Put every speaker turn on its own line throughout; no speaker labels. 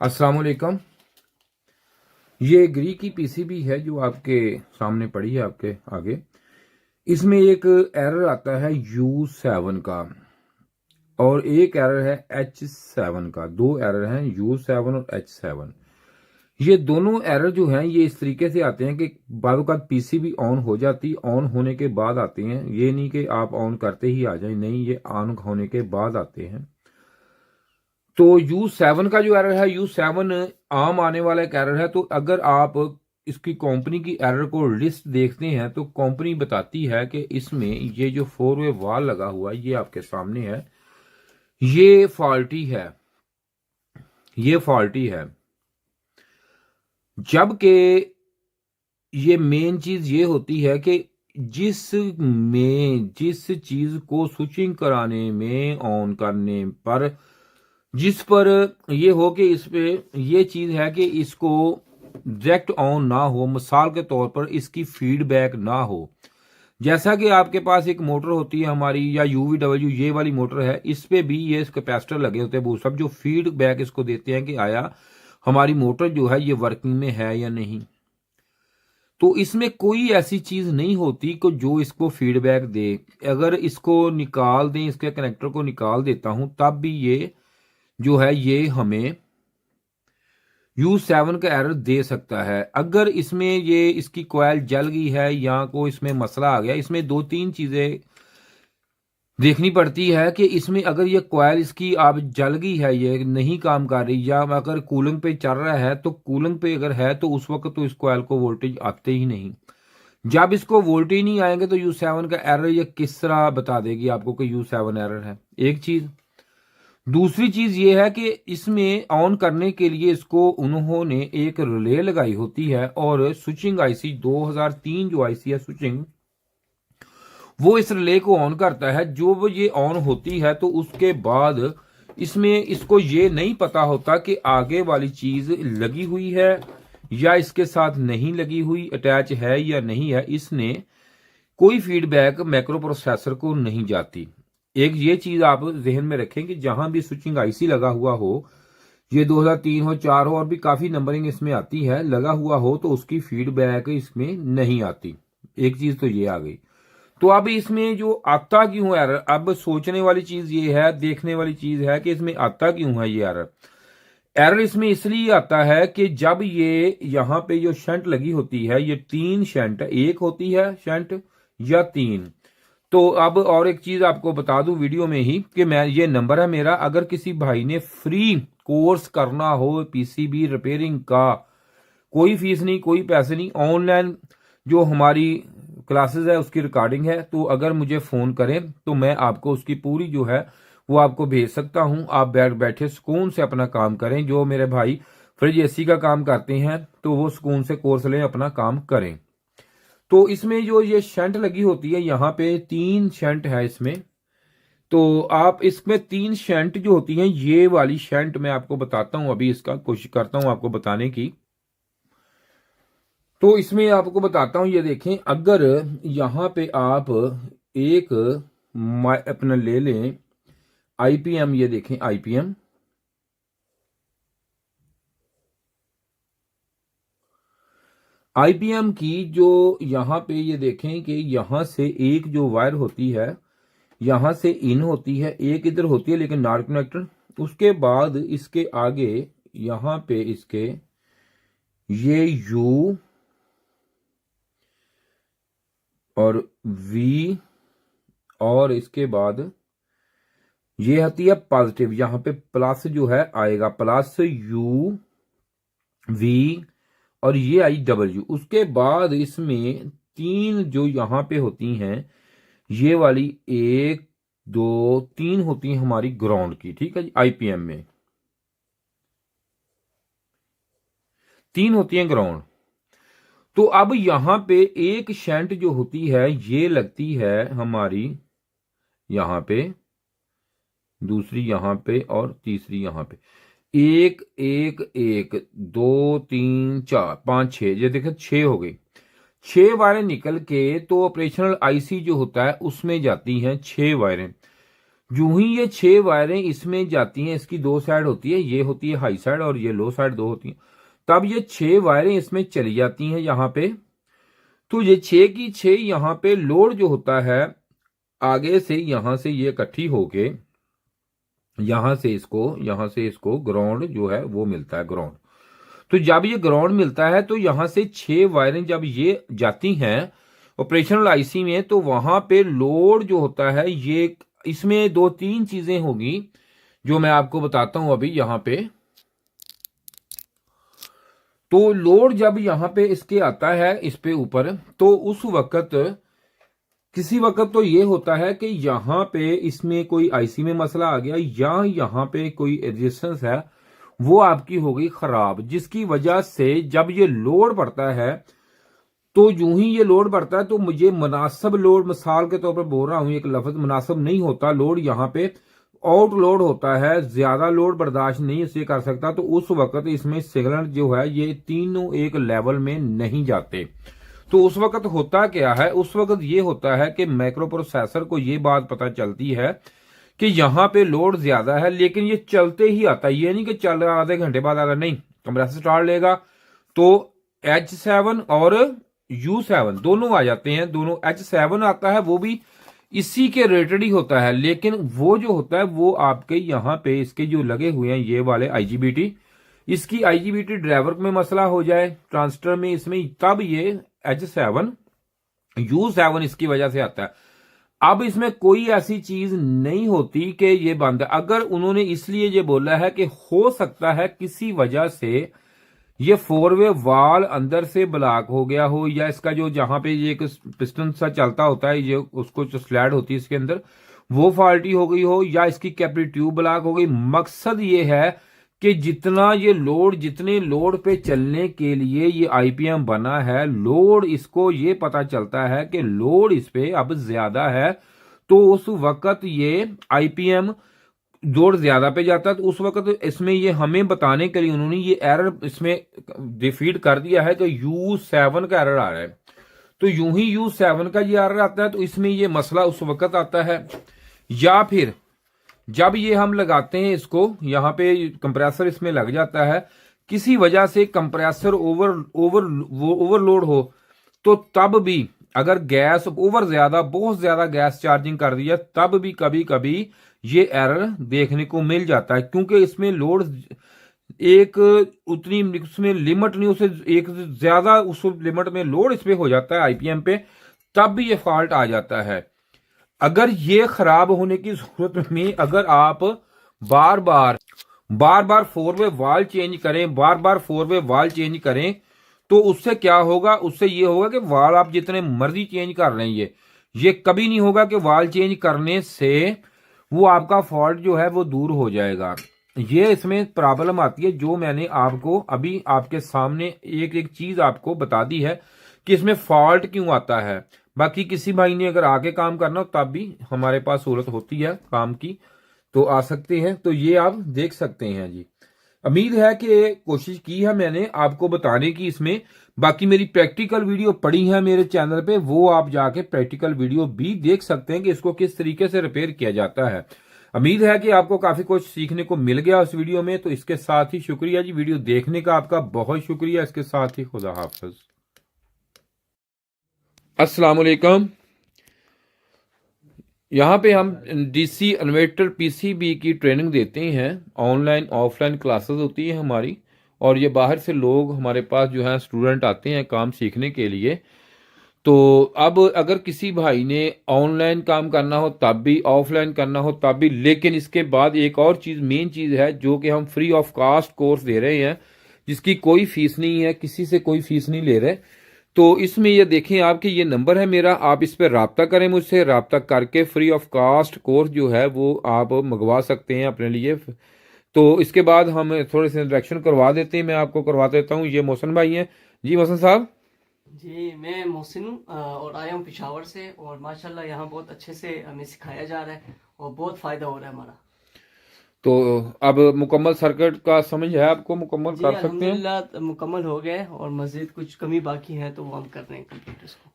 अस्सलाम वालेकुम। ये ग्री की पीसीबी है जो आपके सामने पड़ी है आपके आगे। इसमें एक एरर आता है U7 का और एक एरर है H7 का। दो एरर हैं, U7 और H7। ये दोनों एरर जो हैं ये इस तरीके से आते हैं कि बाद वक़्त पीसीबी ऑन हो जाती, ऑन होने के बाद आते हैं। ये नहीं कि आप ऑन करते ही आ जाए, नहीं, ये ऑन होने के बाद आते हैं। तो U7 का जो एरर है, U7 आम आने वाला एक एरर है। तो अगर आप इसकी कंपनी की एरर को लिस्ट देखते हैं तो कंपनी बताती है कि इसमें ये जो 4 वे वाल लगा हुआ है ये आपके सामने है, ये फॉल्टी है, ये फॉल्टी है। जबकि ये मेन चीज ये होती है कि जिस चीज को स्विचिंग कराने में, ऑन करने पर, जिस पर ये हो कि इस पे ये चीज है कि इसको डायरेक्ट ऑन ना हो, मिसाल के तौर पर इसकी फीडबैक ना हो। जैसा कि आपके पास एक मोटर होती है हमारी, या UVW ये वाली मोटर है, इस पे भी ये कैपेसिटर लगे होते हैं, वो सब जो फीडबैक इसको देते हैं कि आया हमारी मोटर जो है ये वर्किंग में है या नहीं। तो इसमें कोई ऐसी चीज नहीं होती कि जो इसको फीडबैक दे। अगर इसको निकाल दें, इसके कनेक्टर को निकाल देता हूं, तब भी ये जो है ये हमें U7 का एरर दे सकता है। अगर इसमें ये इसकी कॉइल जल गई है या कोई इसमें मसला आ गया, इसमें दो तीन चीजें देखनी पड़ती है कि इसमें अगर ये कॉइल इसकी अब जल गई है, ये नहीं काम कर रही, या अगर कूलिंग पे चल रहा है, तो कूलिंग पे अगर है तो उस वक्त तो इस कॉइल को वोल्टेज आते ही नहीं। जब इसको वोल्टेज नहीं आएंगे तो U7 का एरर ये किस तरह बता देगी आपको कि U7 एरर है, एक चीज। दूसरी चीज ये है कि इसमें ऑन करने के लिए इसको उन्होंने एक रिले लगाई होती है, और स्विचिंग आईसी 2003 जो आईसी है स्विचिंग, वो इस रिले को ऑन करता है। जो वो ये ऑन होती है तो उसके बाद इसमें इसको ये नहीं पता होता कि आगे वाली चीज लगी हुई है या इसके साथ नहीं लगी हुई, अटैच है या नहीं है। इसने कोई फीडबैक मैक्रो प्रोसेसर को नहीं जाती। एक ये चीज आप जहन में रखें कि जहां भी स्विचिंग आईसी लगा हुआ हो, ये 2003 हो, 4 हो, और भी काफी नंबरिंग इसमें आती है, लगा हुआ हो तो उसकी फीडबैक इसमें नहीं आती। एक चीज तो ये आ गई। तो अब इसमें जो आता क्यों एरर, अब सोचने वाली चीज ये है, देखने वाली चीज है कि इसमें आता क्यों है ये एरर। एरर इसमें इसलिए आता है कि जब ये यहाँ पे जो शंट लगी होती है, ये 3 शंट, एक होती है शंट या 3। तो अब और एक चीज आपको बता दूं वीडियो में ही कि मैं, ये नंबर है मेरा, अगर किसी भाई ने फ्री कोर्स करना हो पीसीबी रिपेयरिंग का, कोई फीस नहीं, कोई पैसे नहीं, ऑनलाइन जो हमारी क्लासेस है उसकी रिकॉर्डिंग है, तो अगर मुझे फोन करें तो मैं आपको उसकी पूरी जो है वो आपको भेज सकता हूं। आप बैठे सुकून से अपना काम करें। जो मेरे भाई फ्रिज एसी का काम करते हैं तो वो सुकून से कोर्स लें, अपना काम करें। तो इसमें जो ये शंट लगी होती है, यहाँ पे 3 शंट है इसमें। तो आप इसमें 3 शंट जो होती हैं, ये वाली शंट मैं आपको बताता हूं, अभी इसका कोशिश करता हूं आपको बताने की। तो इसमें आपको बताता हूं, ये देखें, अगर यहां पे आप एक अपना ले लें आईपीएम, ये देखें आईपीएम, आईपीएम की जो यहां पे ये देखें कि यहां से एक जो वायर होती है, यहां से इन होती है, एक इधर होती है लेकिन नॉट कनेक्टेड। उसके बाद इसके आगे यहां पे इसके ये यू और वी, और इसके बाद ये आती है पॉजिटिव, यहां पे प्लस जो है आएगा, प्लस यू वी, और ये आई डब्ल्यू। उसके बाद इसमें 3 जो यहां पे होती हैं, ये वाली 1 2 3 होती हैं हमारी ग्राउंड की, ठीक है जी। आईपीएम में 3 होती हैं ग्राउंड। तो अब यहां पे एक शंट जो होती है ये लगती है हमारी यहां पे, दूसरी यहां पे, और तीसरी यहां पे। एक एक एक, 2 3 4 5 6, ये देखो 6 हो गई। 6 वायरें निकल के तो ऑपरेशनल आईसी जो होता है उसमें जाती हैं 6 वायरें। यूं ही ये 6 वायरें इसमें जाती हैं, इसकी 2 साइड होती है, ये होती है हाई साइड और ये लो साइड 2 होती हैं। तब ये 6 वायरें इसमें चली जाती हैं यहां पे। तो ये 6 की 6 यहां पे लोड जो होता है आगे से यहां से ये इकट्ठी होके यहां से इसको ग्राउंड जो है वो मिलता है, ग्राउंड। तो जब ये ग्राउंड मिलता है तो यहां से 6 वायरें जब ये जाती हैं ऑपरेशनल आईसी में, तो वहां पे लोड जो होता है ये इसमें 2-3 चीजें होगी जो मैं आपको बताता हूं अभी यहां पे। तो लोड जब यहां पे इसके आता है इस पे ऊपर, तो उस वक्त किसी वक्त तो ये होता है कि यहां पे इसमें कोई आईसी में मसला आ गया या यहां पे कोई रेजिस्टेंस है वो आपकी हो गई खराब, जिसकी वजह से जब ये लोड पड़ता है तो यूं ही ये लोड बढ़ता है तो मुझे मुनासिब लोड, मिसाल के तौर पर बोल रहा हूं, एक लफ्ज मुनासिब नहीं होता, लोड यहाँ पे आउट लोड होता है, ज्यादा लोड बर्दाश्त नहीं इसे कर सकता, तो उस वक्त इसमें सिग्नल जो है ये तीनों एक लेवल में नहीं जाते। तो उस वक्त होता क्या है, उस वक्त ये होता है कि माइक्रो प्रोसेसर को ये बात पता चलती है कि यहाँ पे लोड ज्यादा है, लेकिन ये चलते ही आता है, ये नहीं कि चल रहा आधे घंटे बाद आ रहा, नहीं, कंप्रेसर स्टार्ट लेगा तो H7 और U7 दोनों आ जाते हैं। दोनों H7 आता है वो भी इसी के रेटेड ही होता है, लेकिन वो जो होता है वो आपके यहाँ पे इसके जो लगे हुए हैं ये वाले IGBT, इसकी IGBT ड्राइवर में मसला हो जाए ट्रांजिस्टर में इसमें, तब ये H7 U7 इसकी वजह से आता है। अब इसमें कोई ऐसी चीज नहीं होती कि ये बंद, अगर उन्होंने इसलिए ये बोला है कि हो सकता है किसी वजह से ये 4-वे वाल अंदर से ब्लॉक हो गया हो, या इसका जो जहां पे ये एक पिस्टन सा चलता होता है ये उसको जो स्लैड होती है इसके अंदर वो फॉल्टी हो गई हो, या इसकी कैपिलरी ट्यूब ब्लॉक हो गई। मकसद ये है कि जितना ये लोड, जितने लोड पे चलने के लिए ये आईपीएम बना है, लोड इसको ये पता चलता है कि लोड इस पे अब ज्यादा है, तो उस वक्त ये आईपीएम जोड़ ज्यादा पे जाता है। तो उस वक्त इसमें ये हमें बताने के लिए उन्होंने ये एरर इसमें डिफीड कर दिया है कि U7 का एरर आ रहा है। तो यूं ही U7 का ये एरर आता है तो इसमें ये मसला उस वक्त आता है। या फिर जब ये हम लगाते हैं इसको, यहां पे कंप्रेसर इसमें लग जाता है, किसी वजह से कंप्रेसर ओवरलोड हो, तो तब भी अगर गैस बहुत ज्यादा गैस चार्जिंग कर दिया, तब भी कभी कभी ये एरर देखने को मिल जाता है, क्योंकि इसमें लोड एक उतनी उसमें लिमिट नहीं, उसे एक ज्यादा उस लिमिट में लोड इस पे हो जाता है आईपीएम पे, तब भी ये फॉल्ट आ जाता है। अगर ये खराब होने की सूरत में अगर आप बार बार 4-वे वाल चेंज करें, तो उससे क्या होगा, उससे ये होगा कि वाल आप जितने मर्जी चेंज कर रहे हैं, ये कभी नहीं होगा कि वाल चेंज करने से वो आपका फॉल्ट जो है वो दूर हो जाएगा। ये इसमें प्रॉब्लम आती है, जो मैंने आपको अभी आपके सामने एक एक चीज आपको बता दी है कि इसमें फॉल्ट क्यों आता है। बाकी किसी भाई ने अगर आगे काम करना हो तब भी हमारे पास सूरत होती है काम की, तो आ सकते हैं, तो ये आप देख सकते हैं जी। उम्मीद है कि कोशिश की है मैंने आपको बताने की इसमें। बाकी मेरी प्रैक्टिकल वीडियो पड़ी है मेरे चैनल पे, वो आप जाके प्रैक्टिकल वीडियो भी देख सकते हैं कि इसको किस तरीके से रिपेयर किया जाता है। उम्मीद है कि आपको काफी कुछ सीखने को मिल गया उस वीडियो में। तो इसके साथ ही शुक्रिया जी, वीडियो देखने का आपका बहुत शुक्रिया। इसके साथ ही खुदा हाफिज, अस्सलाम वालेकुम। यहाँ पे हम डीसी इन्वर्टर पीसीबी की ट्रेनिंग देते हैं, ऑनलाइन ऑफलाइन क्लासेस होती है हमारी, और ये बाहर से लोग हमारे पास जो है स्टूडेंट आते हैं काम सीखने के लिए। तो अब अगर किसी भाई ने ऑनलाइन काम करना हो तब भी, ऑफलाइन करना हो तब भी, लेकिन इसके बाद एक और चीज़, मेन चीज़ है जो कि हम फ्री ऑफ कास्ट कोर्स दे रहे हैं, जिसकी कोई फीस नहीं है, किसी से कोई फीस नहीं ले रहे। तो इसमें ये देखें आपके ये नंबर है मेरा, आप इस पर रब्ता करें मुझसे, रब्ता करके फ्री ऑफ कास्ट कोर्स जो है वो आप मंगवा सकते हैं अपने लिए। तो इसके बाद हम थोड़े से इंट्रैक्शन करवा देते हैं, मैं आपको करवा देता हूँ। ये मोहसिन भाई हैं जी। मोहसिन साहब
जी, मैं मोहसिन हूँ और आया हूँ पेशावर से, और माशाल्लाह यहाँ बहुत अच्छे से हमें सिखाया जा रहा है और बहुत फ़ायदा हो रहा है हमारा।
तो अब मुकम्मल सर्किट का समझ है आपको, मुकम्मल कर सकते हैं?
अल्हम्दुलिल्लाह मुकम्मल हो गए, और मज़ीद कुछ कमी बाकी है तो वो हम कर रहे हैं कंप्यूटर्स को।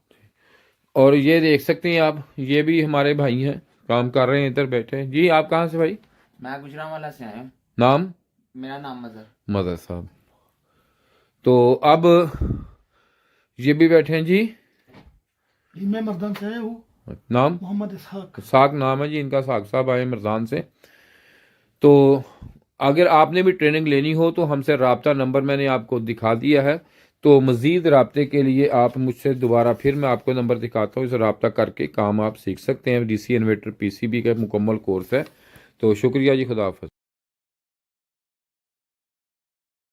और ये देख सकते हैं आप, ये भी हमारे भाई हैं काम कर रहे हैं, इधर बैठे हैं जी। आप कहाँ से भाई?
मैं गुजरांवाला से आया हूँ।
नाम?
मेरा नाम मजहर।
मदर साहब। तो अब ये भी बैठे हैं जी।
जी मैं मर्दान से आया हूँ।
नाम?
मोहम्मद इसहाक।
साग नाम है जी इनका। साग साहब आए मरजान से। तो अगर आपने भी ट्रेनिंग लेनी हो तो हमसे रब्ता नंबर मैंने आपको दिखा दिया है। तो मज़ीद रब्ते के लिए आप मुझसे दोबारा फिर मैं आपको नंबर दिखाता हूँ, इसे रब्ता करके काम आप सीख सकते हैं। DC इन्वर्टर PCB का मुकम्मल कोर्स है। तो शुक्रिया जी, खुदा हाफ़िज़।